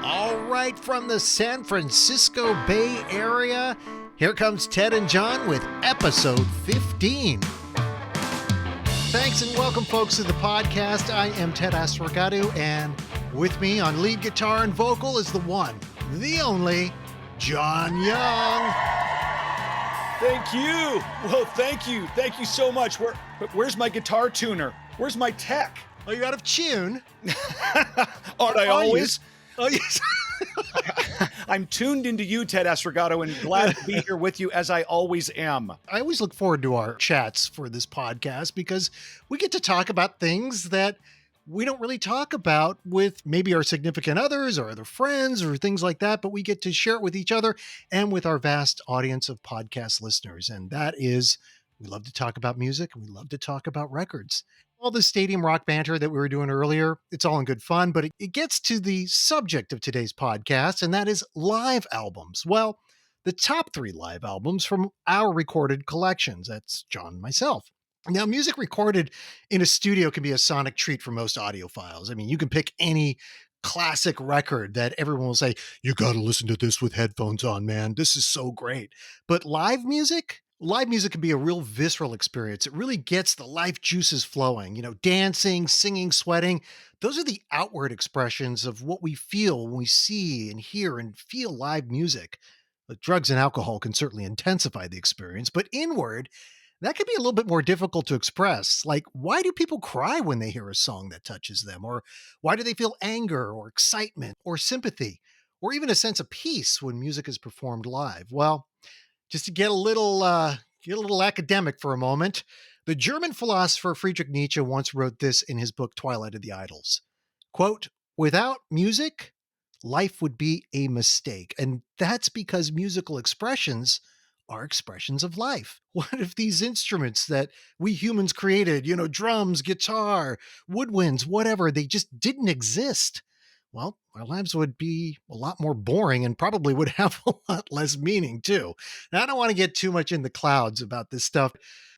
All right, from the San Francisco Bay Area, here comes Ted and John with episode 15. Thanks and welcome, folks, to the podcast. I am Ted Asregadoo, and with me on lead guitar and vocal is the one, the only, John Young. Thank you. Well, thank you. Thank you so much. Where's my guitar tuner? Where's my tech? Oh, you out of tune? Aren't I always? Oh, yes. I'm tuned into you, Ted Asregadoo, and glad to be here with you as I always am. I always look forward to our chats for this podcast because we get to talk about things that we don't really talk about with maybe our significant others or other friends or things like that, but we get to share it with each other and with our vast audience of podcast listeners. And that is, we love to talk about music and we love to talk about records. All the stadium rock banter that we were doing earlier, it's all in good fun, but it gets to the subject of today's podcast, and that is live albums. Well, the top 3 live albums from our recorded collections. That's John and myself. Now, music recorded in a studio can be a sonic treat for most audiophiles. I mean, you can pick any classic record that everyone will say, you got to listen to this with headphones on, man. This is so great. But live music can be a real visceral experience. It really gets the life juices flowing, dancing, singing, sweating. Those are the outward expressions of what we feel when we see and hear and feel live music. But drugs and alcohol can certainly intensify the experience, but inward, that can be a little bit more difficult to express. Like, why do people cry when they hear a song that touches them? Or why do they feel anger or excitement or sympathy or even a sense of peace when music is performed live? Well, just to get a little academic for a moment, the German philosopher Friedrich Nietzsche once wrote this in his book, Twilight of the Idols. Quote, without music, life would be a mistake. And that's because musical expressions are expressions of life. What if these instruments that we humans created, drums, guitar, woodwinds, whatever, they just didn't exist? Well, our lives would be a lot more boring and probably would have a lot less meaning too. Now, I don't want to get too much in the clouds about this stuff,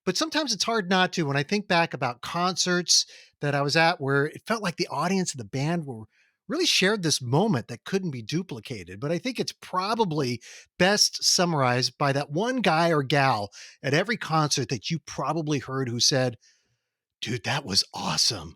but sometimes it's hard not to. When I think back about concerts that I was at where it felt like the audience and the band were really shared this moment that couldn't be duplicated. But I think it's probably best summarized by that one guy or gal at every concert that you probably heard who said, dude, that was awesome.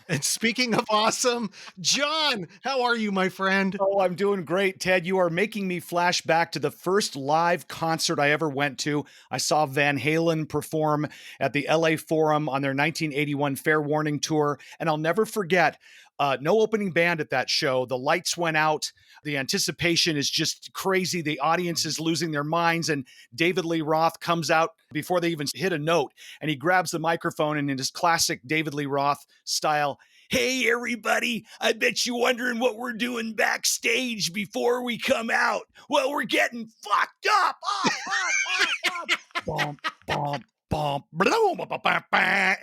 And speaking of awesome, John, how are you, my friend? Oh, I'm doing great, Ted. You are making me flash back to the first live concert I ever went to. I saw Van Halen perform at the LA Forum on their 1981 Fair Warning tour, and I'll never forget, no opening band at that show. The lights went out. The anticipation is just crazy. The audience is losing their minds, and David Lee Roth comes out before they even hit a note, and he grabs the microphone and in his classic David Lee Roth style, hey, everybody, I bet you're wondering what we're doing backstage before we come out. Well, we're getting fucked up. Bump, bump, bump,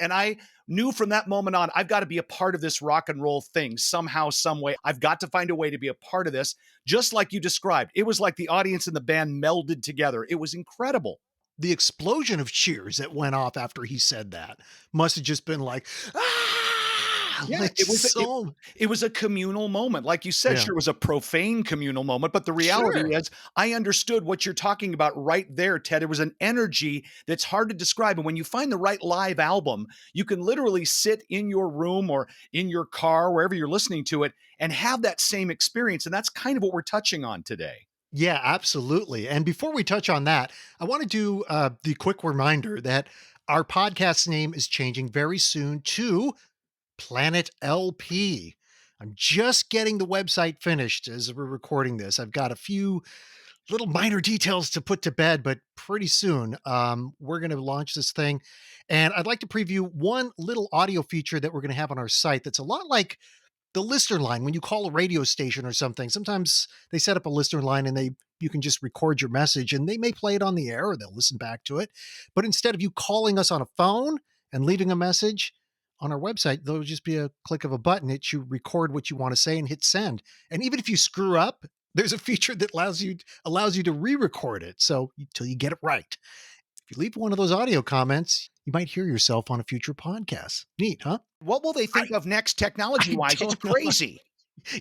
and I knew from that moment on, I've got to be a part of this rock and roll thing somehow, some way. I've got to find a way to be a part of this, just like you described. It was like the audience and the band melded together. It was incredible. The explosion of cheers that went off after he said that must have just been like, ah! Yeah, like it was a communal moment. Like you said, Yeah. Sure, it was a profane communal moment, but the reality is I understood what you're talking about right there, Ted. It was an energy that's hard to describe. And when you find the right live album, you can literally sit in your room or in your car, wherever you're listening to it, and have that same experience. And that's kind of what we're touching on today. Yeah, absolutely. And before we touch on that, I want to do the quick reminder that our podcast name is changing very soon to Planet LP. I'm just getting the website finished as we're recording this. I've got a few little minor details to put to bed, but pretty soon we're going to launch this thing. And I'd like to preview one little audio feature that we're going to have on our site that's a lot like the listener line. When you call a radio station or something, sometimes they set up a listener line and you can just record your message and they may play it on the air or they'll listen back to it. But instead of you calling us on a phone and leaving a message on our website, there'll just be a click of a button that you record what you want to say and hit send. And even if you screw up, there's a feature that allows you to re-record it. So until you get it right. If you leave one of those audio comments, you might hear yourself on a future podcast. Neat, huh? What will they think of next technology-wise? It's crazy.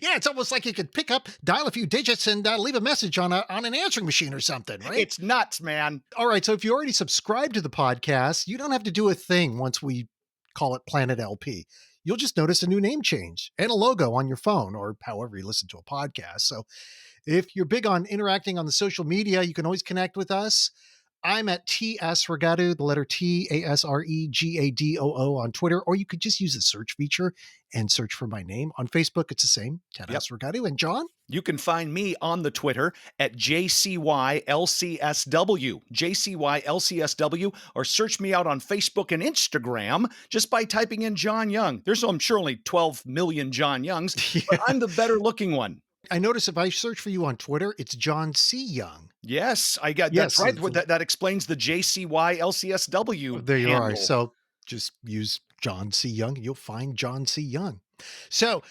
Yeah, it's almost like you could pick up, dial a few digits, and leave a message on an answering machine or something, right? It's nuts, man. All right. So if you already subscribed to the podcast, you don't have to do a thing once we call it Planet LP. You'll just notice a new name change and a logo on your phone or however you listen to a podcast. So if you're big on interacting on the social media, you can always connect with us. I'm at T Asregadoo, the letter T Asregadoo on Twitter, or you could just use the search feature and search for my name. On Facebook, it's the same, Ted Yep. Asregadoo. And John? You can find me on the Twitter at JCYLCSW, or search me out on Facebook and Instagram just by typing in John Young. There's, I'm sure, only 12 million John Youngs, but I'm the better looking one. I notice if I search for you on Twitter, it's John C. Young. Yes, I got Yes, that's right. it's a- That explains the JCYLCSW There you are. handle. So just use John C. Young. You'll find John C. Young. So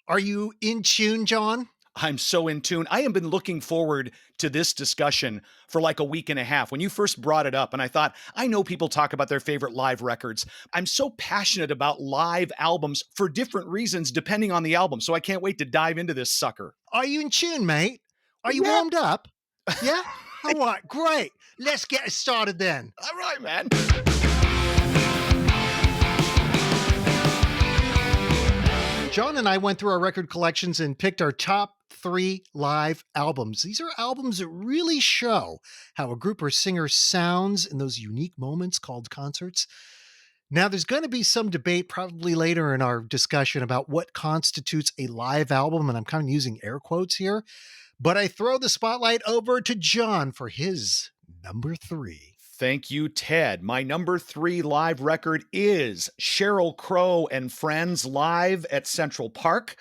are you in tune, John? I'm so in tune. I have been looking forward to this discussion for like a week and a half when you first brought it up. And I thought, I know people talk about their favorite live records. I'm so passionate about live albums for different reasons, depending on the album. So I can't wait to dive into this sucker. Are you in tune, mate? Are you Yeah. warmed up? Yeah? All right, great. Let's get it started then. All right, man. John and I went through our record collections and picked our top 3 live albums. These are albums that really show how a group or singer sounds in those unique moments called concerts. Now, there's going to be some debate probably later in our discussion about what constitutes a live album, and I'm kind of using air quotes here, but I throw the spotlight over to John for his number 3. Thank you, Ted. My number 3 live record is Sheryl Crow and Friends live at Central Park,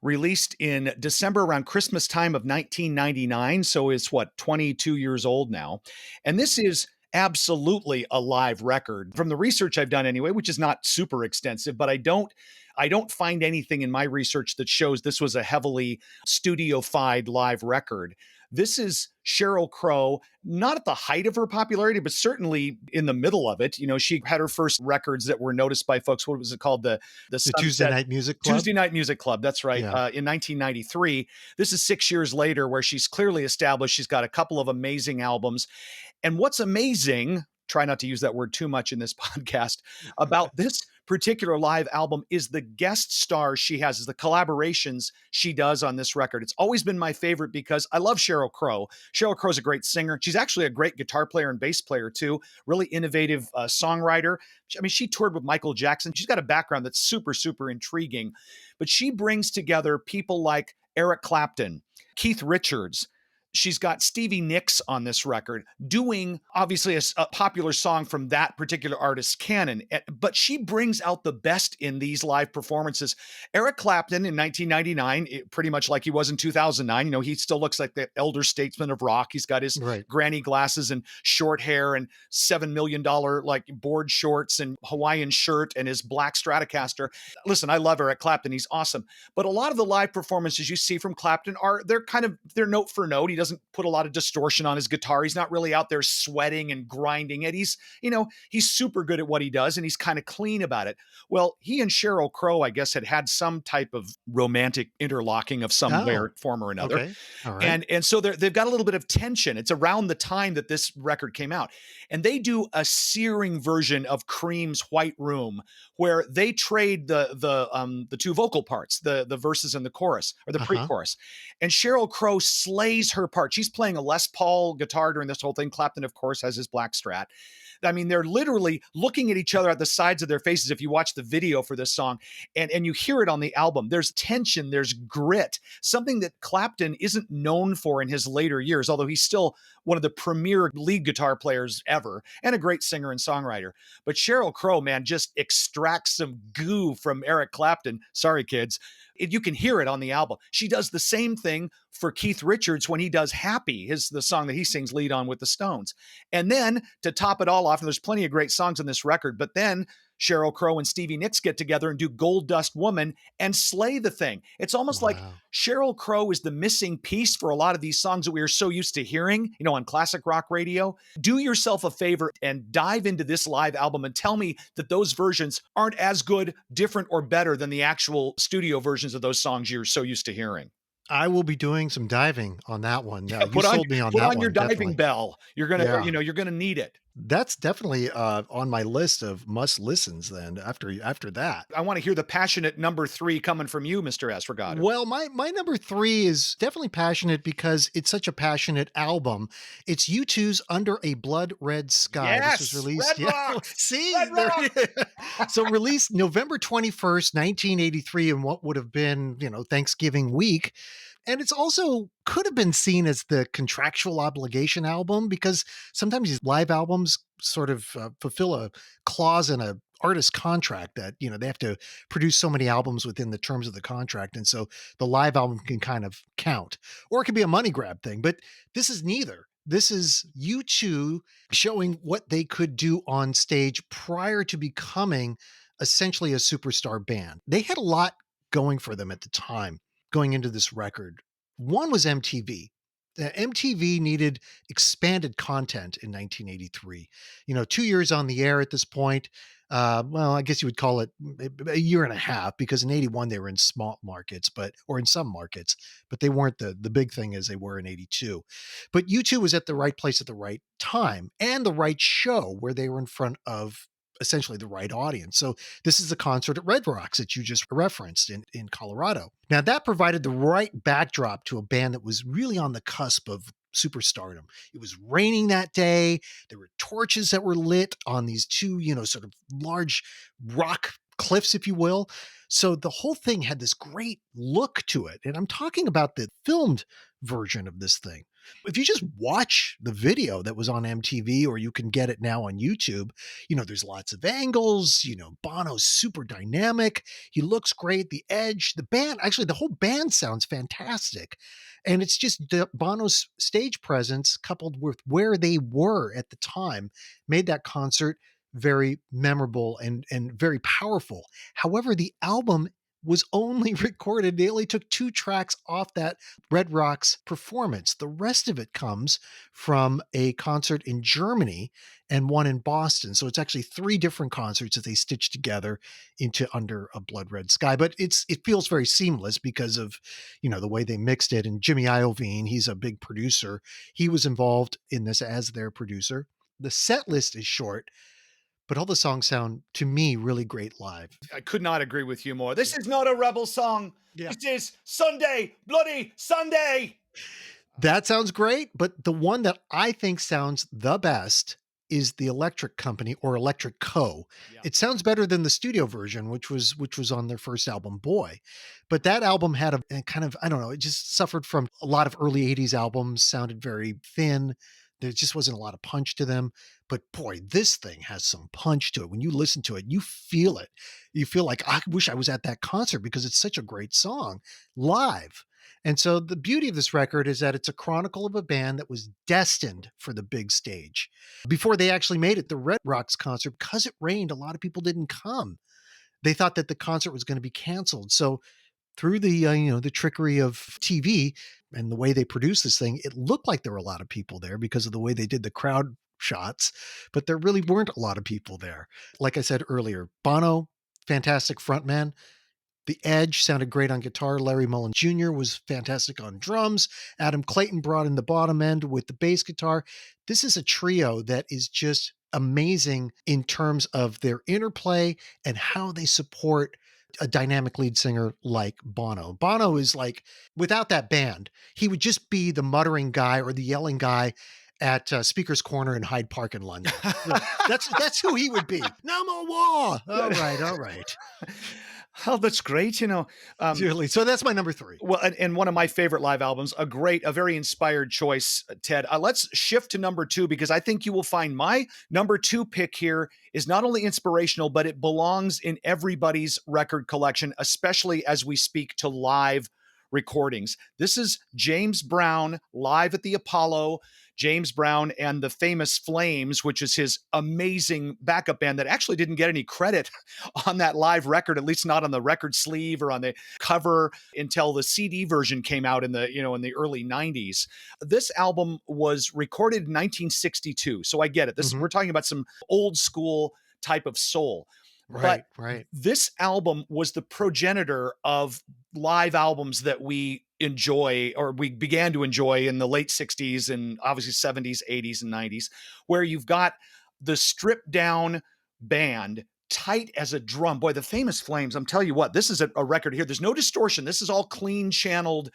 released in December around Christmas time of 1999. So it's 22 years old now. And this is absolutely a live record from the research I've done anyway, which is not super extensive, but I don't find anything in my research that shows this was a heavily studio-fied live record. This is Sheryl Crow, not at the height of her popularity, but certainly in the middle of it. You know, she had her first records that were noticed by folks. What was it called? The Tuesday Night Music Club? Tuesday Night Music Club. That's right. Yeah. In 1993. This is 6 years later where she's clearly established. She's got a couple of amazing albums. And what's amazing, try not to use that word too much in this podcast, about this particular live album is the guest stars she has, is the collaborations she does on this record. It's always been my favorite because I love Sheryl Crow. Sheryl Crow's a great singer. She's actually a great guitar player and bass player too. Really innovative songwriter. I mean, she toured with Michael Jackson. She's got a background that's super, super intriguing. But she brings together people like Eric Clapton, Keith Richards. She's got Stevie Nicks on this record doing obviously a popular song from that particular artist's canon, but she brings out the best in these live performances. Eric Clapton in 1999, pretty much like he was in 2009, you know, he still looks like the elder statesman of rock. He's got his granny glasses and short hair and $7 million like board shorts and Hawaiian shirt and his black Stratocaster. Listen, I love Eric Clapton. He's awesome. But a lot of the live performances you see from Clapton they're note for note. He doesn't put a lot of distortion on his guitar. He's not really out there sweating and grinding it. He's super good at what he does and he's kind of clean about it. Well, he and Sheryl Crow, I guess, had some type of romantic interlocking of some form or another. Okay. All right. And so they've got a little bit of tension. It's around the time that this record came out. And they do a searing version of Cream's White Room where they trade the two vocal parts, the verses and the chorus or the pre-chorus. And Sheryl Crow slays her part. She's playing a Les Paul guitar during this whole thing. Clapton, of course, has his black Strat. I mean, they're literally looking at each other at the sides of their faces if you watch the video for this song, and you hear it on the album. There's tension, there's grit, something that Clapton isn't known for in his later years, although he's still one of the premier lead guitar players ever and a great singer and songwriter. But Sheryl Crow, man, just extracts some goo from Eric Clapton. Sorry, kids. You can hear it on the album. She does the same thing for Keith Richards when he does Happy, the song that he sings lead on with the Stones. And then to top it all off, and there's plenty of great songs on this record, but then Sheryl Crow and Stevie Nicks get together and do Gold Dust Woman and slay the thing. It's almost like Wow. Sheryl Crow is the missing piece for a lot of these songs that we are so used to hearing, on classic rock radio. Do yourself a favor and dive into this live album and tell me that those versions aren't as good, different, or better than the actual studio versions of those songs you're so used to hearing. I will be doing some diving on that one. Yeah, You sold me on put that on your one, diving definitely. bell. You're gonna, Yeah. you're gonna need it. That's definitely on my list of must listens then after that. I want to hear the passionate number 3 coming from you, Mr. Asregadoo. Well, my number three is definitely passionate because it's such a passionate album. It's U2's "Under a Blood Red Sky." This was Yes, released. Red Yeah, Rocks, see, Red there. Rocks. So released November 21st, 1983, in what would have been Thanksgiving week. And it's also could have been seen as the contractual obligation album because sometimes these live albums sort of fulfill a clause in a artist contract that they have to produce so many albums within the terms of the contract, and so the live album can kind of count, or it could be a money grab thing. But this is neither. This is U2 showing what they could do on stage prior to becoming essentially a superstar band. They had a lot going for them at the time going into this record. One was MTV. MTV needed expanded content in 1983. 2 years on the air at this point. Well, I guess you would call it a year and a half because in 81 they were in small markets, or in some markets, but they weren't the big thing as they were in 82. But U2 was at the right place at the right time and the right show where they were in front of essentially the right audience. So this is the concert at Red Rocks that you just referenced in Colorado. Now that provided the right backdrop to a band that was really on the cusp of superstardom. It was raining that day. There were torches that were lit on these two, sort of large rock cliffs, if you will. So the whole thing had this great look to it. And I'm talking about the filmed version of this thing. If you just watch the video that was on MTV, or you can get it now on YouTube, there's lots of angles. Bono's super dynamic. He looks great. The Edge, the band, actually, the whole band sounds fantastic. And it's just Bono's stage presence coupled with where they were at the time made that concert very memorable and very powerful. However, the album was only recorded. They only took 2 tracks off that Red Rocks performance. The rest of it comes from a concert in Germany and one in Boston. So it's actually 3 different concerts that they stitched together into Under a Blood Red Sky. But it feels very seamless because of, the way they mixed it. And Jimmy Iovine, he's a big producer. He was involved in this as their producer. The set list is short, but all the songs sound, to me, really great live. I could not agree with you more. This is not a rebel song. Yeah. This is Sunday, Bloody Sunday. That sounds great, but the one that I think sounds the best is the Electric Company, or Electric Co. Yeah. It sounds better than the studio version, which was on their first album, Boy. But that album had a kind of, I don't know, it just suffered from a lot of early 80s albums, sounded very thin. There just wasn't a lot of punch to them. But boy, this thing has some punch to it. When you listen to it, you feel it. You feel like, I wish I was at that concert because it's such a great song live. And so the beauty of this record is that it's a chronicle of a band that was destined for the big stage. Before they actually made it, the Red Rocks concert, because it rained, a lot of people didn't come. They thought that the concert was going to be canceled. So through the the trickery of TV and the way they produced this thing, it looked like there were a lot of people there because of the way they did the crowd shots, but there really weren't a lot of people there. Like I said earlier, Bono, fantastic frontman. The Edge sounded great on guitar. Larry Mullen Jr. was fantastic on drums. Adam Clayton brought in the bottom end with the bass guitar. This is a trio that is just amazing in terms of their interplay and how they support a dynamic lead singer like Bono. Bono is like, without that band, he would just be the muttering guy or the yelling guy at Speaker's Corner in Hyde Park in London. That's who he would be. No more war. All right. Oh, that's great. Really. So that's my number 3. Well, and one of my favorite live albums, a very inspired choice, Ted. Let's shift to number 2, because I think you will find my number 2 pick here is not only inspirational, but it belongs in everybody's record collection, especially as we speak to live recordings. This is James Brown live at the Apollo. James Brown and the Famous Flames, which is his amazing backup band that actually didn't get any credit on that live record, at least not on the record sleeve or on the cover until the CD version came out in the early 90s. This album was recorded in 1962. So I get it. Mhm. We're talking about some old school type of soul. But Right, right. this album was the progenitor of live albums that we enjoy or we began to enjoy in the late 60s and obviously 70s, 80s, and 90s, where you've got the stripped down band tight as a drum. Boy, the Famous Flames, I'm telling you what, this is a record here. There's no distortion. This is all clean channeled,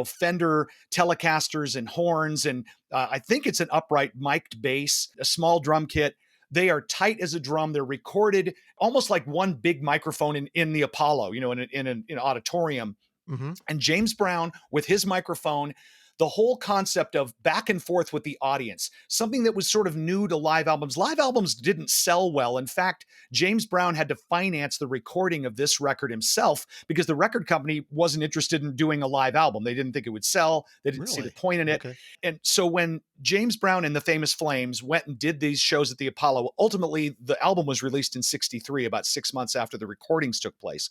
Fender Telecasters and horns. And I think it's an upright mic'd bass, a small drum kit. They are tight as a drum. They're recorded almost like one big microphone in the Apollo, in an auditorium. Mhm. And James Brown with his microphone, the whole concept of back and forth with the audience, something that was sort of new to live albums. Live albums didn't sell well. In fact, James Brown had to finance the recording of this record himself because the record company wasn't interested in doing a live album. They didn't think it would sell. They didn't see the Really? point in it. Okay. And so when James Brown and the Famous Flames went and did these shows at the Apollo, ultimately the album was released in 63, about 6 months after the recordings took place.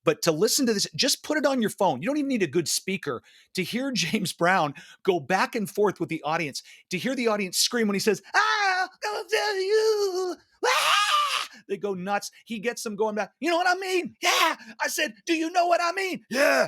But to listen to this, just put it on your phone. You don't even need a good speaker to hear James Brown go back and forth with the audience, to hear the audience scream when he says, "I'll tell you." Ah! They go nuts. He gets them going back. You know what I mean? Yeah. I said, do you know what I mean? Yeah.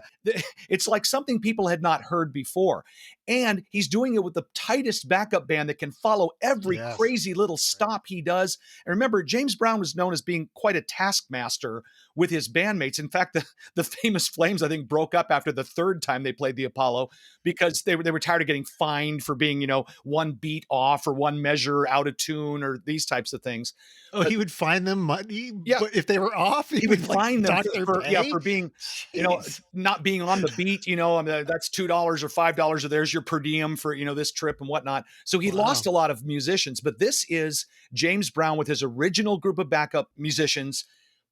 It's like something people had not heard before. And he's doing it with the tightest backup band that can follow every Yes. crazy little stop he does. And remember, James Brown was known as being quite a taskmaster with his bandmates. In fact, the Famous Flames, I think, broke up after the third time they played the Apollo because they were tired of getting fined for being, one beat off or one measure out of tune or these types of things. Oh, But he would find them money, yeah, but if they were off, he he would would, like, fine them dock their for pay? being, Jeez. not being on the beat, I mean, that's $2 or $5 or there's your per diem for, this trip and whatnot. So he lost Wow. a lot of musicians, but this is James Brown with his original group of backup musicians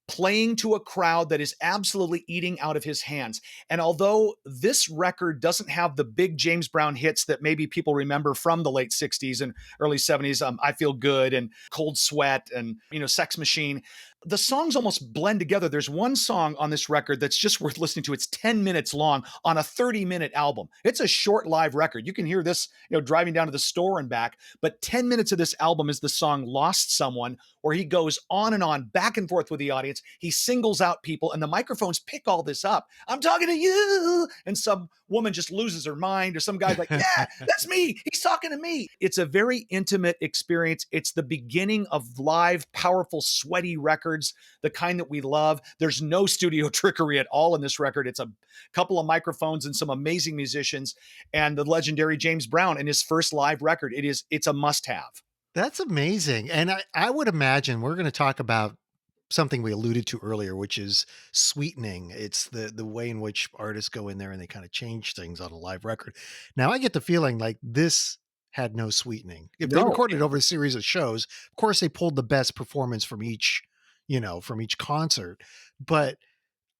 playing to a crowd that is absolutely eating out of his hands. And although this record doesn't have the big James Brown hits that maybe people remember from the late 60s and early 70s, I Feel Good and Cold Sweat and, Sex Machine, the songs almost blend together. There's one song on this record that's just worth listening to. It's 10 minutes long on a 30-minute album. It's a short live record. You can hear this, driving down to the store and back. But 10 minutes of this album is the song Lost Someone, where he goes on and on, back and forth with the audience. He singles out people, and the microphones pick all this up. I'm talking to you. And some woman just loses her mind, or some guy's like, yeah, that's me. He's talking to me. It's a very intimate experience. It's the beginning of live, powerful, sweaty records, the kind that we love. There's no studio trickery at all in this record. It's a couple of microphones and some amazing musicians, and the legendary James Brown in his first live record. It's a must-have. That's amazing, and I would imagine we're gonna talk about something we alluded to earlier, which is sweetening. It's the way in which artists go in there and they kinda change things on a live record. Now, I get the feeling like this had no sweetening. If they No, recorded over a series of shows, of course, they pulled the best performance from each, from each concert, but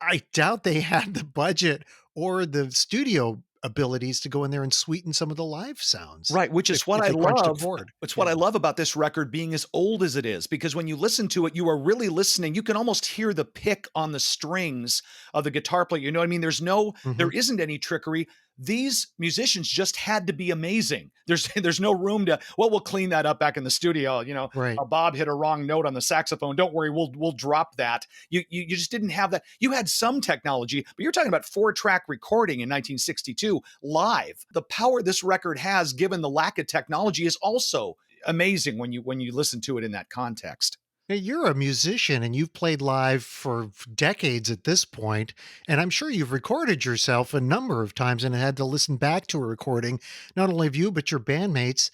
I doubt they had the budget or the studio abilities to go in there and sweeten some of the live sounds right, which is what if I they crunched a love. chord. It's what I Yeah. love about this record being as old as it is, because when you listen to it, you are really listening. You can almost hear the pick on the strings of the guitar player. You know what I mean? There Mhm. isn't any trickery. These musicians just had to be amazing. There's no room to, well, we'll clean that up back in the studio. Right. Bob hit a wrong note on the saxophone. Don't worry, we'll drop that. You just didn't have that. You had some technology, but you're talking about 4-track recording in 1962 live. The power this record has, given the lack of technology, is also amazing when you listen to it in that context. Hey, you're a musician and you've played live for decades at this point, and I'm sure you've recorded yourself a number of times and had to listen back to a recording, not only of you, but your bandmates.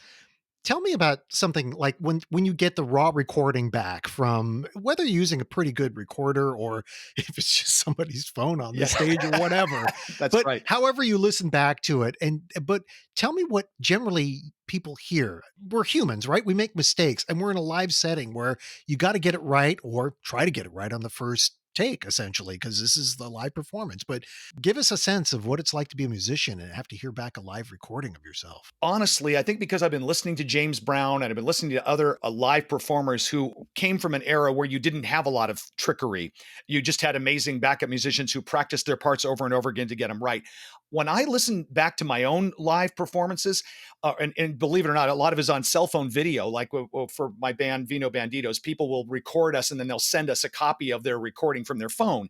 Tell me about something like when you get the raw recording back from whether you're using a pretty good recorder or if it's just somebody's phone on the Yeah, stage or whatever. that's But right. however you listen back to it, but tell me what generally people hear. We're humans, right? We make mistakes and we're in a live setting where you got to get it right or try to get it right on the first take essentially, because this is the live performance. But give us a sense of what it's like to be a musician and have to hear back a live recording of yourself. Honestly, I think because I've been listening to James Brown and I've been listening to other live performers who came from an era where you didn't have a lot of trickery. You just had amazing backup musicians who practiced their parts over and over again to get them right. When I listen back to my own live performances, and believe it or not, a lot of it is on cell phone video. Like for my band Vino Banditos, people will record us and then they'll send us a copy of their recording from their phone.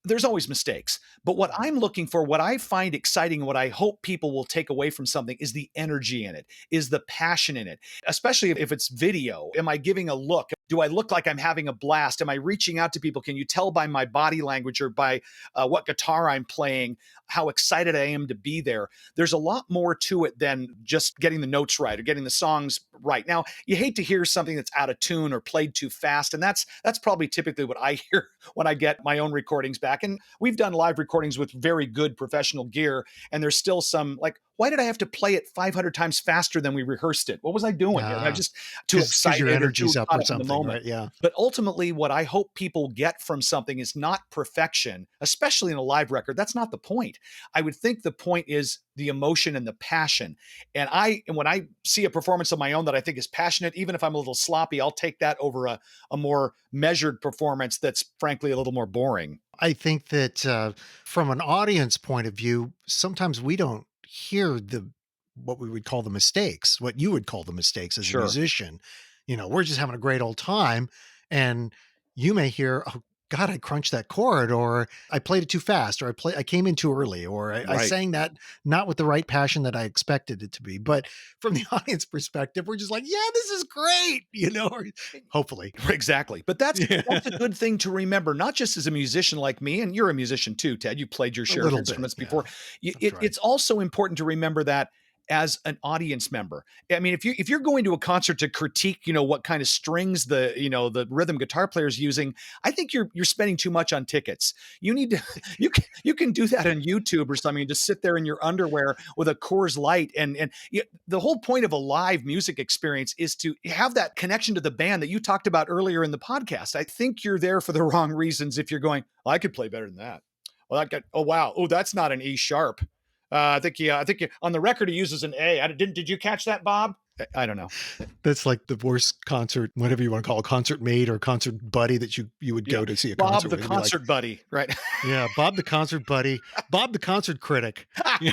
There's always mistakes. But what I'm looking for, what I find exciting, what I hope people will take away from something is the energy in it, is the passion in it, especially if it's video. Am I giving a look? Do I look like I'm having a blast? Am I reaching out to people? Can you tell by my body language or by what guitar I'm playing how excited I am to be there? There's a lot more to it than just getting the notes right or getting the songs right. Now, you hate to hear something that's out of tune or played too fast, and that's probably typically what I hear when I get my own recordings back. And we've done live recordings with very good professional gear, and there's still some like, why did I have to play it 500 times faster than we rehearsed it? What was I doing? I was just too Because your excited or too energy's up caught or up in the something, moment. right? Yeah. But ultimately, what I hope people get from something is not perfection, especially in a live record. That's not the point. I would think the point is the emotion and the passion. And when I see a performance of my own that I think is passionate, even if I'm a little sloppy, I'll take that over a more measured performance that's frankly a little more boring. I think that from an audience point of view, sometimes we don't hear the what we would call the mistakes, what you would call the mistakes as a Sure. musician. We're just having a great old time, and you may hear, "Oh God, I crunched that chord," or "I played it too fast," or I came in too early," or I Right. sang that not with the right passion that I expected it to be." But from the audience perspective, we're just like, "Yeah, this is great," or hopefully. Exactly. But that's a Yeah, good thing to remember, not just as a musician like me, and you're a musician too, Ted. You played your a share of little bit. instruments before. Yeah, I've tried. It's also important to remember that as an audience member. I mean, if you're going to a concert to critique, what kind of strings the rhythm guitar player is using, I think you're spending too much on tickets. You need to you can do that on YouTube or something and just sit there in your underwear with a Coors Light the whole point of a live music experience is to have that connection to the band that you talked about earlier in the podcast. I think you're there for the wrong reasons if you're going, well, I could play better than that. Well, oh wow, oh that's not an E sharp. I think on the record he uses an A. Did you catch that, Bob? I don't know. That's like the worst concert, whatever you want to call it, concert mate or concert buddy that you would Yeah, go to see a Bob concert the with and be like, concert buddy, right? yeah, Bob the concert buddy, Bob the concert critic. Yeah.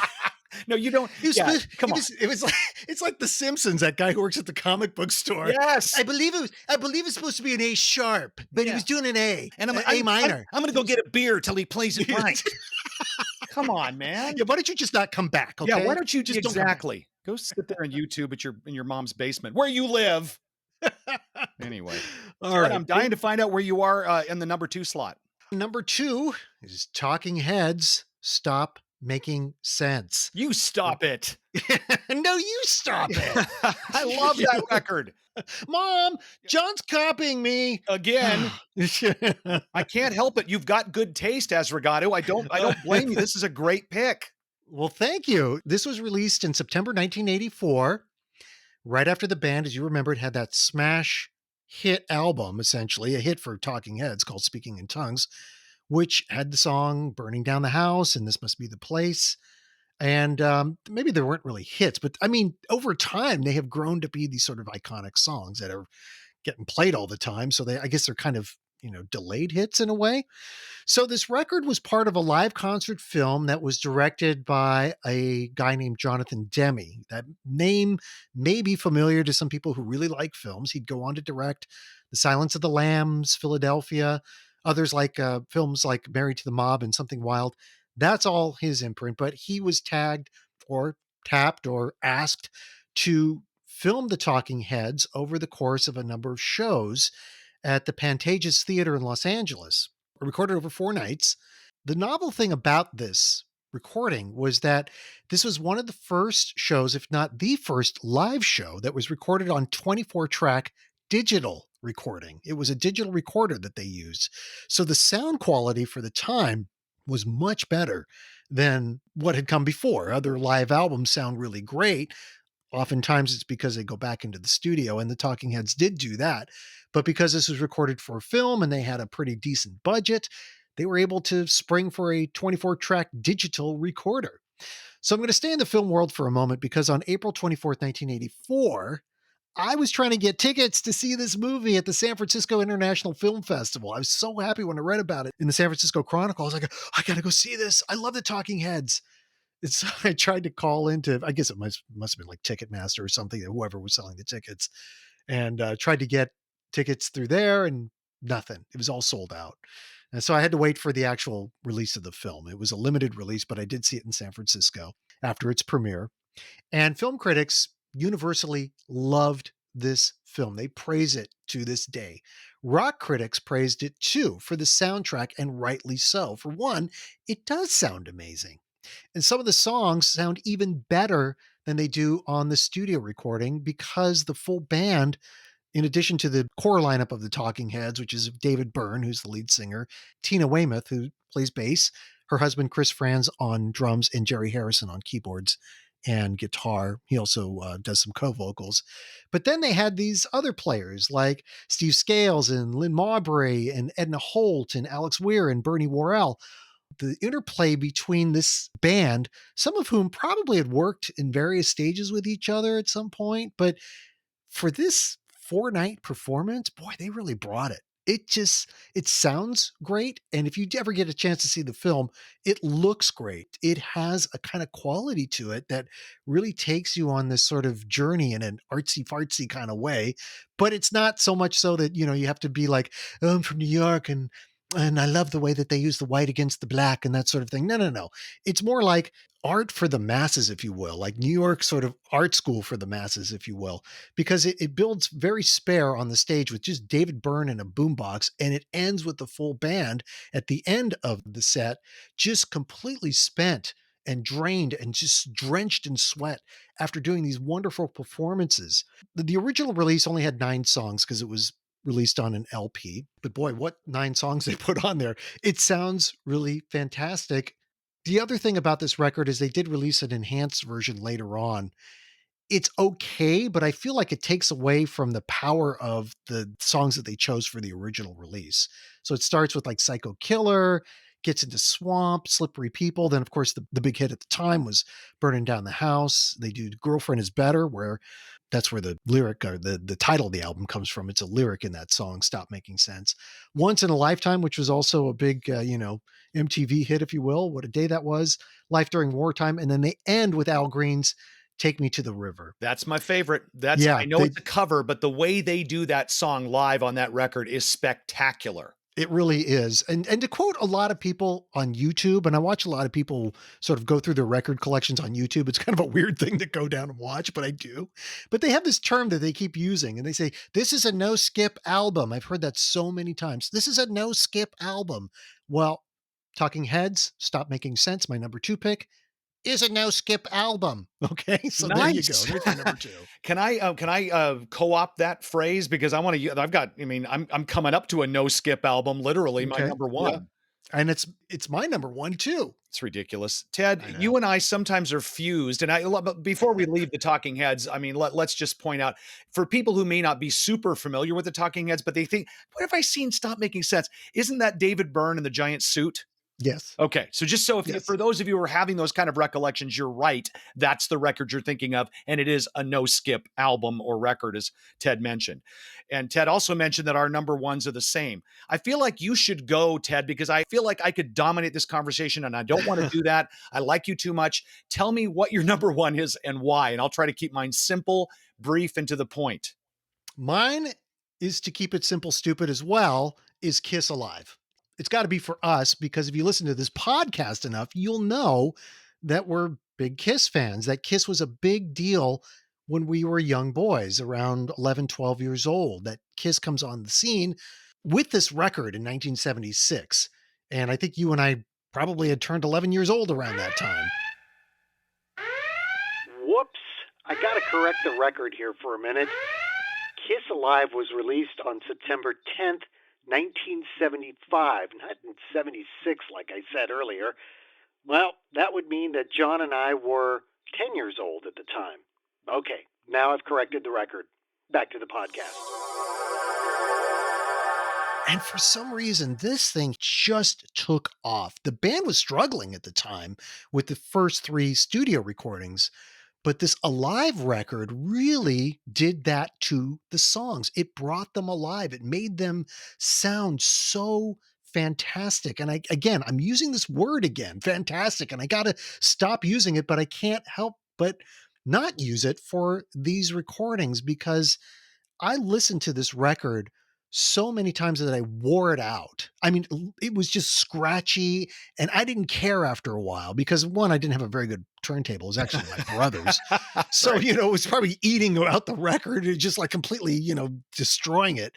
No, you don't. It was, Yeah, come on. it was like it's like The Simpsons, that guy who works at the comic book store. Yes. I believe it's supposed to be an A sharp, but he Yeah. was doing an A, And an A minor. I'm going to go get a beer till he plays it right. Come on, man. Yeah, why don't you just not come back? Yeah, why Okay, don't you just don't come back. exactly go sit there on YouTube at your mom's basement where you live? Anyway, All Ted, right, I'm dying to find out where you are in the number 2 slot. number 2 is Talking Heads. Stop making sense. You stop it. No, you stop it. I love that record. Mom, John's copying me. Again, I can't help it. You've got good taste, Asregadoo. I don't blame you. This is a great pick. Well, thank you. This was released in September 1984, right after the band, as you remembered, had that smash hit album, essentially a hit for Talking Heads called Speaking in Tongues, which had the song Burning Down the House and This Must Be the Place. And maybe there weren't really hits, but I mean, over time, they have grown to be these sort of iconic songs that are getting played all the time. So I guess they're kind of, delayed hits in a way. So this record was part of a live concert film that was directed by a guy named Jonathan Demme. That name may be familiar to some people who really like films. He'd go on to direct The Silence of the Lambs, Philadelphia, others like films like Married to the Mob and Something Wild. That's all his imprint, but he was tagged or tapped or asked to film the Talking Heads over the course of a number of shows at the Pantages Theater in Los Angeles, recorded over 4 nights. The novel thing about this recording was that this was one of the first shows, if not the first live show, that was recorded on 24-track digital recording. It was a digital recorder that they used. So the sound quality for the time was much better than what had come before. Other live albums sound really great. Oftentimes it's because they go back into the studio, and the Talking Heads did do that. But because this was recorded for film and they had a pretty decent budget, they were able to spring for a 24-track digital recorder. So I'm going to stay in the film world for a moment because on April 24th, 1984, I was trying to get tickets to see this movie at the San Francisco International Film Festival. I was so happy when I read about it in the San Francisco Chronicle. I was like, I got to go see this. I love the Talking Heads. And so I tried to call into, I guess it must have been like Ticketmaster or something, whoever was selling the tickets, and tried to get tickets through there, and nothing. It was all sold out. And so I had to wait for the actual release of the film. It was a limited release, but I did see it in San Francisco after its premiere. And film critics universally loved this film. They praise it to this day. Rock critics praised it too for the soundtrack, and rightly so. For one, it does sound amazing. And some of the songs sound even better than they do on the studio recording because the full band, in addition to the core lineup of the Talking Heads, which is David Byrne, who's the lead singer, Tina Weymouth, who plays bass, her husband Chris Franz on drums, and Jerry Harrison on keyboards and guitar. He also does some co-vocals. But then they had these other players like Steve Scales and Lynn Mowbray and Edna Holt and Alex Weir and Bernie Worrell. The interplay between this band, some of whom probably had worked in various stages with each other at some point, but for this 4-night performance, boy, they really brought it. It sounds great. And if you ever get a chance to see the film, it looks great. It has a kind of quality to it that really takes you on this sort of journey in an artsy fartsy kind of way. But it's not so much so that, you have to be like, oh, I'm from New York and I love the way that they use the white against the black and that sort of thing. No, no, no. It's more like art for the masses, if you will, like New York sort of art school for the masses, if you will, because it builds very spare on the stage with just David Byrne and a boombox, and it ends with the full band at the end of the set, just completely spent and drained and just drenched in sweat after doing these wonderful performances. The original release only had 9 songs because it was released on an LP. But boy, what 9 songs they put on there. It sounds really fantastic. The other thing about this record is they did release an enhanced version later on. It's okay, but I feel like it takes away from the power of the songs that they chose for the original release. So it starts with like Psycho Killer, gets into Swamp, Slippery People. Then, of course, the big hit at the time was Burning Down the House. They do Girlfriend is Better, where that's where the lyric or the title of the album comes from. It's a lyric in that song, Stop Making Sense. Once in a Lifetime, which was also a big, MTV hit, if you will. What a day that was. Life During Wartime. And then they end with Al Green's Take Me to the River. That's my favorite. Yeah, I know it's a cover, but the way they do that song live on that record is spectacular. It really is. And to quote a lot of people on YouTube, and I watch a lot of people sort of go through their record collections on YouTube. It's kind of a weird thing to go down and watch, but I do. But they have this term that they keep using, and they say, this is a no skip album. I've heard that so many times. This is a no skip album. Well, Talking Heads, Stop Making Sense, my number 2 pick, is a no skip album. Okay. So Nice. There you go. There's my number 2. Can I co-opt that phrase? Because I'm coming up to a no skip album, literally my number 1. Yeah. And it's my number 1 too. It's ridiculous. Ted, you and I sometimes are fused. But before we leave the Talking Heads, let's just point out for people who may not be super familiar with the Talking Heads, but they think, what have I seen Stop Making Sense? Isn't that David Byrne in the giant suit? Yes. Okay. So just so for those of you who are having those kind of recollections, you're right. That's the record you're thinking of. And it is a no skip album or record, as Ted mentioned. And Ted also mentioned that our number 1s are the same. I feel like you should go, Ted, because I feel like I could dominate this conversation and I don't want to do that. I like you too much. Tell me what your number 1 is and why. And I'll try to keep mine simple, brief, and to the point. Mine is, to keep it simple, stupid as well, is Kiss Alive. It's got to be for us, because if you listen to this podcast enough, you'll know that we're big Kiss fans, that Kiss was a big deal when we were young boys around 11, 12 years old, that Kiss comes on the scene with this record in 1976. And I think you and I probably had turned 11 years old around that time. Whoops. I got to correct the record here for a minute. Kiss Alive was released on September 10th, 1975, not in 76 like I said earlier. Well, that would mean that John and I were 10 years old at the time. Okay, now I've corrected the record. Back to the podcast. And for some reason, this thing just took off. The band was struggling at the time with the first three studio recordings, but this Alive record really did that to the songs. It brought them alive. It made them sound so fantastic. And again, I'm using this word again, fantastic, and I got to stop using it, but I can't help but not use it for these recordings because I listened to this record so many times that I wore it out. I mean, it was just scratchy, and I didn't care after a while because one, I didn't have a very good turntable. It was actually my brother's. So, Right. it was probably eating out the record and just like completely, destroying it.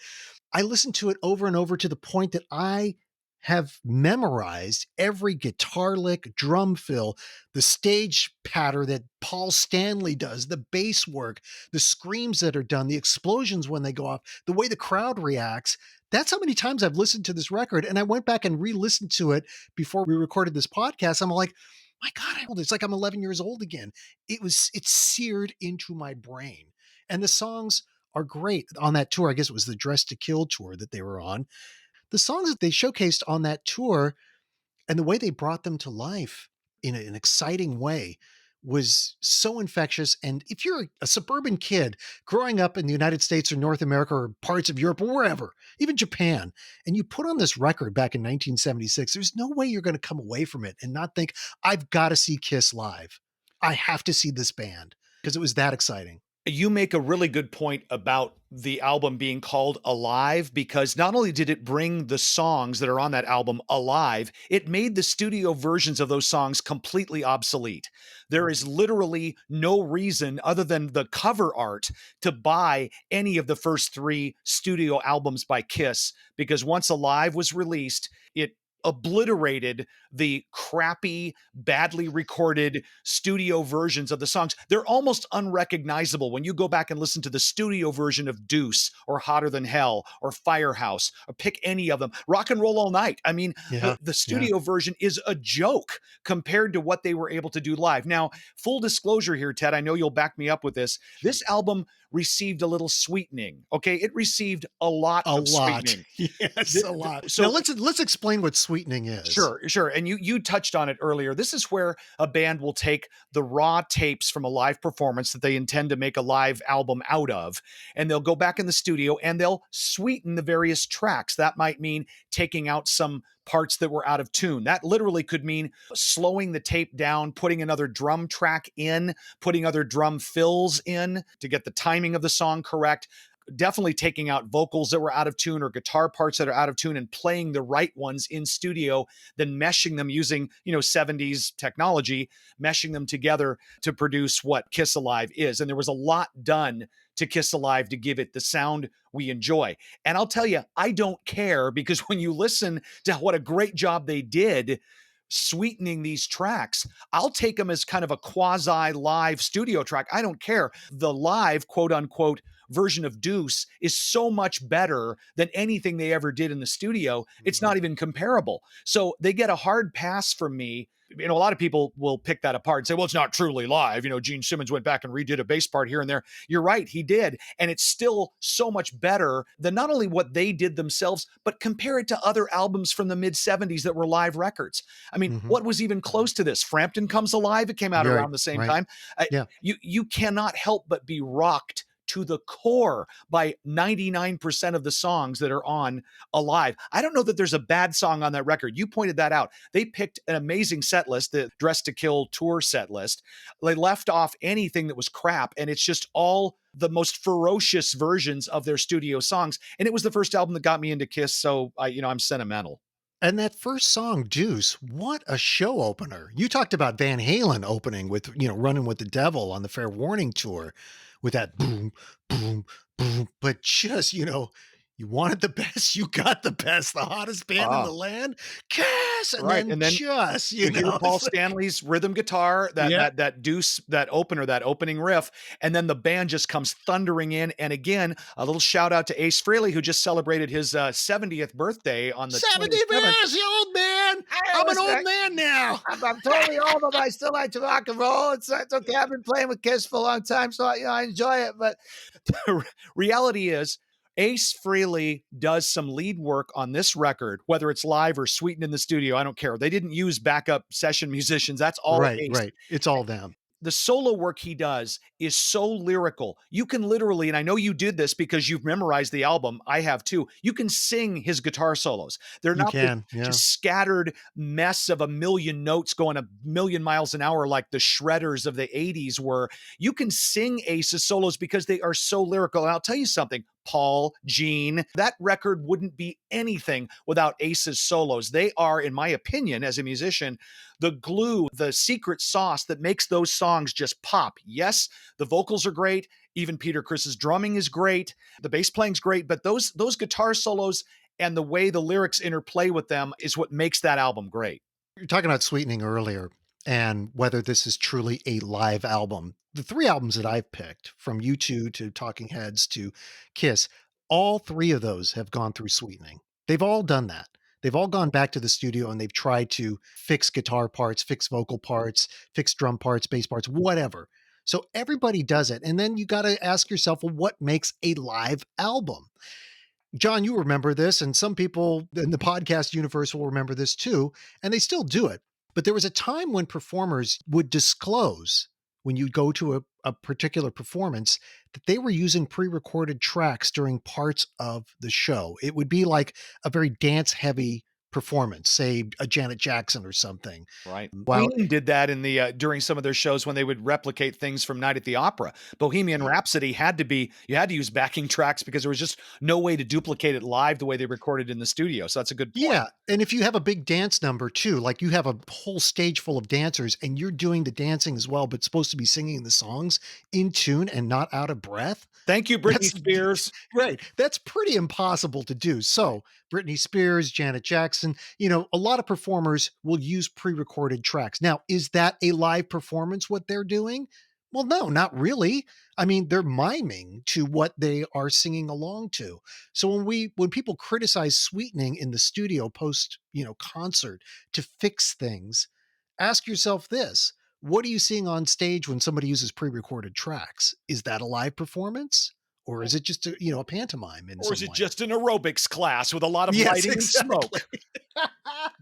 I listened to it over and over to the point that I have memorized every guitar lick, drum fill, the stage patter that Paul Stanley does, the bass work, the screams that are done, the explosions when they go off, the way the crowd reacts. That's how many times I've listened to this record. And I went back and re-listened to it before we recorded this podcast. I'm like, my God, it's like I'm 11 years old again. It's seared into my brain. And the songs are great on that tour. I guess it was the Dress to Kill tour that they were on. The songs that they showcased on that tour and the way they brought them to life in an exciting way was so infectious. And if you're a suburban kid growing up in the United States or North America or parts of Europe or wherever, even Japan, and you put on this record back in 1976, there's no way you're going to come away from it and not think, I've got to see Kiss live. I have to see this band because it was that exciting. You make a really good point about the album being called Alive because not only did it bring the songs that are on that album alive, it made the studio versions of those songs completely obsolete. There is literally no reason other than the cover art to buy any of the first three studio albums by Kiss because once Alive was released, it obliterated the crappy, badly recorded studio versions of the songs. They're almost unrecognizable when you go back and listen to the studio version of Deuce or Hotter Than Hell or Firehouse or pick any of them. Rock and Roll All Night. I mean, Yeah. the studio version is a joke compared to what they were able to do live. Now, full disclosure here, Ted, I know you'll back me up with this. This album received a little sweetening. Okay. It received a lot A of lot. sweetening. Yes, a lot. So Now let's explain what sweetening is. Sure. And you touched on it earlier. This is where a band will take the raw tapes from a live performance that they intend to make a live album out of, and they'll go back in the studio and they'll sweeten the various tracks. That might mean taking out some parts that were out of tune. That literally could mean slowing the tape down, putting another drum track in, putting other drum fills in to get the timing of the song correct. Definitely taking out vocals that were out of tune or guitar parts that are out of tune and playing the right ones in studio, then meshing them using, 70s technology, meshing them together to produce what Kiss Alive is. And there was a lot done to Kiss Alive to give it the sound we enjoy. And I'll tell you, I don't care because when you listen to what a great job they did sweetening these tracks, I'll take them as kind of a quasi live studio track. I don't care. The live, quote unquote, version of Deuce is so much better than anything they ever did in the studio. It's not even comparable. So they get a hard pass from me. A lot of people will pick that apart and say, well, it's not truly live. Gene Simmons went back and redid a bass part here and there. You're right, he did. And it's still so much better than not only what they did themselves, but compare it to other albums from the mid 70s that were live records. I mean, Mhm. what was even close to this? Frampton Comes Alive. It came out Right, around the same right. time. Yeah. You cannot help but be rocked to the core by 99% of the songs that are on Alive. I don't know that there's a bad song on that record. You pointed that out. They picked an amazing set list, the Dress to Kill tour set list. They left off anything that was crap, and it's just all the most ferocious versions of their studio songs. And it was the first album that got me into Kiss, so I'm sentimental. And that first song, Deuce, what a show opener. You talked about Van Halen opening with, Running with the Devil on the Fair Warning tour with that boom, boom, boom. But just, you wanted the best, you got the best, the hottest band in the land. Kiss! And Right. then And then just, you hear Paul it's like, Stanley's rhythm guitar, that yeah, that Deuce, that opener, that opening riff, and then the band just comes thundering in. And again, a little shout out to Ace Frehley, who just celebrated his 70th birthday on the 70 27th. years, you old man. I'm an old man now. I'm totally old, but I still like to rock and roll. It's okay. I've been playing with Kiss for a long time, so I enjoy it. But Reality is, Ace Frehley does some lead work on this record, whether it's live or sweetened in the studio. I don't care. They didn't use backup session musicians. That's all Right, Ace. right. It's all them. The solo work he does is so lyrical. You can literally, and I know you did this because you've memorized the album. I have too. You can sing his guitar solos. They're You not this can, yeah. just scattered mess of a million notes going a million miles an hour like the shredders of the 80s were. You can sing Ace's solos because they are so lyrical. And I'll tell you something, Paul, Gene, that record wouldn't be anything without Ace's solos. They are, in my opinion, as a musician, the glue, the secret sauce that makes those songs just pop. Yes, the vocals are great. Even Peter Criss's drumming is great. The bass playing's great, but those guitar solos and the way the lyrics interplay with them is what makes that album great. You're talking about Sweetening earlier and whether this is truly a live album. The three albums that I've picked, from U2 to Talking Heads to Kiss, all three of those have gone through Sweetening. They've all done that. They've all gone back to the studio and they've tried to fix guitar parts, fix vocal parts, fix drum parts, bass parts, whatever. So everybody does it. And then you got to ask yourself, well, what makes a live album? John, you remember this, and some people in the podcast universe will remember this too, and they still do it. But there was a time when performers would disclose, when you go to a particular performance, that they were using pre-recorded tracks during parts of the show. It would be like a very dance-heavy performance, say a Janet Jackson or something. Right. Well, Queen did that in the during some of their shows when they would replicate things from Night at the Opera. Bohemian Rhapsody you had to use backing tracks because there was just no way to duplicate it live the way they recorded in the studio. So that's a good point. yeah. And if you have a big dance number too, like you have a whole stage full of dancers and you're doing the dancing as well, but supposed to be singing the songs in tune and not out of breath. Thank you, Britney Spears. Right. That's pretty impossible to do. So Britney Spears, Janet Jackson, a lot of performers will use pre-recorded tracks. Now, is that a live performance, what they're doing? Well, no, not really. I mean, they're miming to what they are singing along to. So when people criticize Sweetening in the studio post, concert to fix things, ask yourself this: what are you seeing on stage when somebody uses pre-recorded tracks? Is that a live performance? Or is it just a pantomime in some Or is it way? just an aerobics class with a lot of Yes, lighting exactly. and smoke?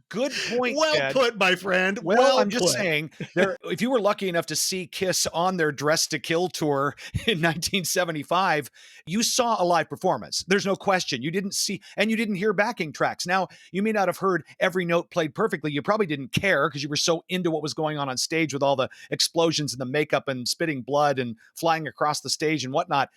Good point, Well Ted. put, my friend. Well, I'm just put. saying, if you were lucky enough to see Kiss on their Dress to Kill tour in 1975, you saw a live performance. There's no question. You didn't see, and you didn't hear backing tracks. Now, you may not have heard every note played perfectly. You probably didn't care because you were so into what was going on stage with all the explosions and the makeup and spitting blood and flying across the stage and whatnot.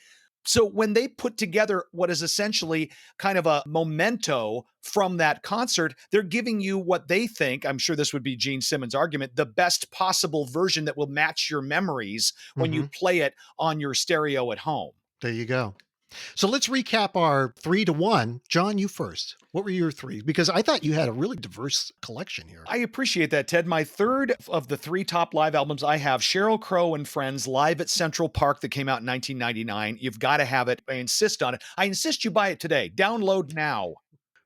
So when they put together what is essentially kind of a memento from that concert, they're giving you what they think, I'm sure this would be Gene Simmons' argument, the best possible version that will match your memories when you play it on your stereo at home. There you go. So let's recap our 3-1. John, you first. What were your three? Because I thought you had a really diverse collection here. I appreciate that, Ted. My third of the three top live albums I have, Sheryl Crow and Friends, live at Central Park, that came out in 1999. You've got to have it. I insist on it. I insist you buy it today. Download now.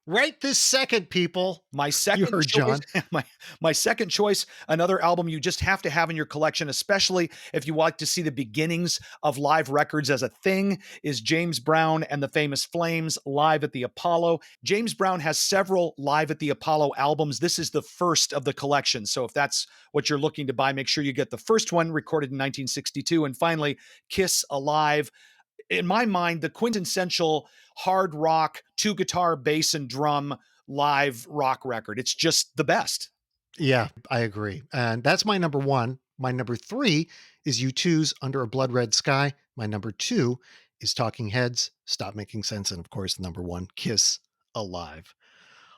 Right this second, people. My second You heard choice, John. my second choice, another album you just have to have in your collection, especially if you like to see the beginnings of live records as a thing, is James Brown and the Famous Flames live at the Apollo. James Brown has several live at the Apollo albums. This is the first of the collection. So if that's what you're looking to buy, make sure you get the first one, recorded in 1962. And finally, Kiss Alive. In my mind, the quintessential hard rock, 2-guitar, bass, and drum live rock record. It's just the best. Yeah, I agree. And that's my number one. My number three is U2's Under a Blood Red Sky. My number two is Talking Heads, Stop Making Sense. And of course, number one, Kiss Alive.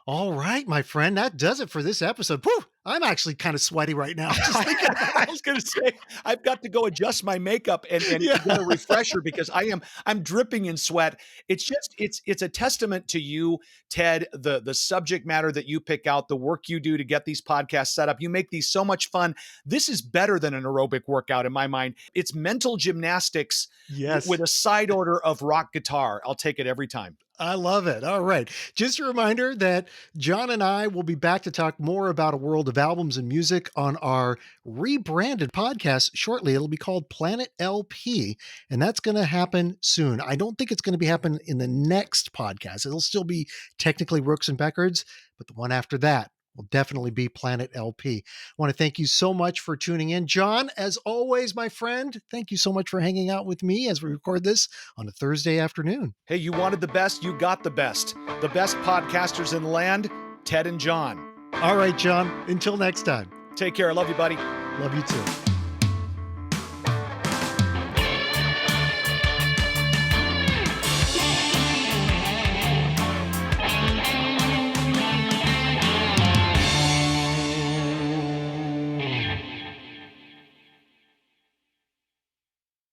All right, my friend, that does it for this episode. Whew, I'm actually kind of sweaty right now. Just thinking about I was going to say, I've got to go adjust my makeup and Yeah. get a refresher because I'm dripping in sweat. It's just, it's a testament to you, Ted, the subject matter that you pick out, the work you do to get these podcasts set up. You make these so much fun. This is better than an aerobic workout in my mind. It's mental gymnastics Yes. with a side order of rock guitar. I'll take it every time. I love it. All right. Just a reminder that John and I will be back to talk more about a world of of albums and music on our rebranded podcast shortly. It'll be called Planet LP, and that's going to happen soon. I don't think it's going to be happening in the next podcast. It'll still be technically Rooks and Becords, but the one after that will definitely be Planet LP. I want to thank you so much for tuning in. John, as always, my friend, thank you so much for hanging out with me as we record this on a Thursday afternoon. Hey, you wanted the best, you got the best. The best podcasters in the land, Ted and John. All right, John, until next time. Take care. I love you, buddy. Love you too.